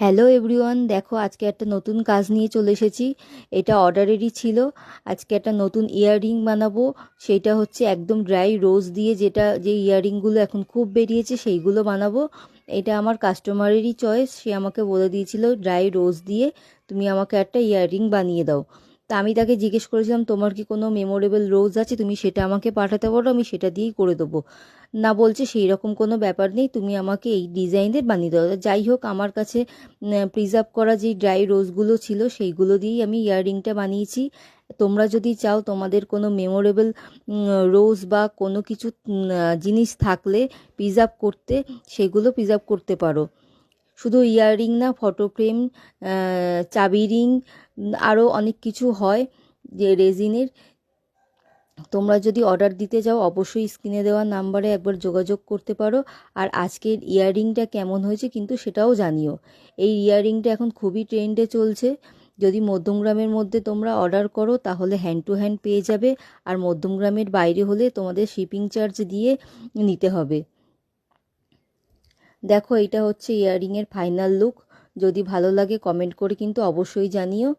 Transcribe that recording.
Hello everyone, দেখো আজকে একটা নতুন কাজ নিয়ে চলে এসেছি। এটা অর্ডারেরই ছিল। আজকে একটা নতুন ইয়াররিং বানাবো। সেটা হচ্ছে একদম ড্রাই রোজ দিয়ে, যে ইয়াররিংগুলো এখন খুব বেরিয়েছে সেইগুলো বানাবো। এটা আমার কাস্টমারেরই চয়েস, সে আমাকে বলে দিয়েছিল ড্রাই রোজ দিয়ে তুমি আমাকে একটা ইয়াররিং বানিয়ে দাও। তা আমি তাকে জিজ্ঞেস করেছিলাম তোমার কি কোনো মেমোরেবল রোজ আছে, তুমি সেটা আমাকে পাঠাতে পারো, আমি সেটা দিয়েই করে দেবো। না, বলছে সেই রকম কোনো ব্যাপার নেই, তুমি আমাকে এই ডিজাইনের বানিয়ে দাও। যাই হোক, আমার কাছে প্রিজার্ভ করা যেই ড্রাই রোজগুলো ছিল সেইগুলো দিয়েই আমি ইয়াররিংটা বানিয়েছি। তোমরা যদি চাও তোমাদের কোনো মেমোরেবল রোজ বা কোনো কিছু জিনিস থাকলে প্রিজার্ভ করতে, সেগুলো প্রিজার্ভ করতে পারো। শুধু ইয়াররিং না, ফটো ফ্রেম, চাবি রিং, আরও অনেক কিছু হয় যে রেজিনের। তোমরা যদি অর্ডার দিতে যাও অবশ্যই স্ক্রিনে দেওয়া নাম্বারে একবার যোগাযোগ করতে পারো। আর আজকের ইয়াররিংটা কেমন হয়েছে কিন্তু সেটাও জানিও। এই ইয়াররিংটা এখন খুবই ট্রেন্ডে চলছে। যদি মধ্যমগ্রামের মধ্যে তোমরা অর্ডার করো তাহলে হ্যান্ড টু হ্যান্ড পেয়ে যাবে, আর মধ্যমগ্রামের বাইরে হলে তোমাদের শিপিং চার্জ দিয়ে নিতে হবে। দেখো, এটা হচ্ছে ইয়াররিংয়ের ফাইনাল লুক। যদি ভালো লাগে কমেন্ট করে কিন্তু অবশ্যই জানিও।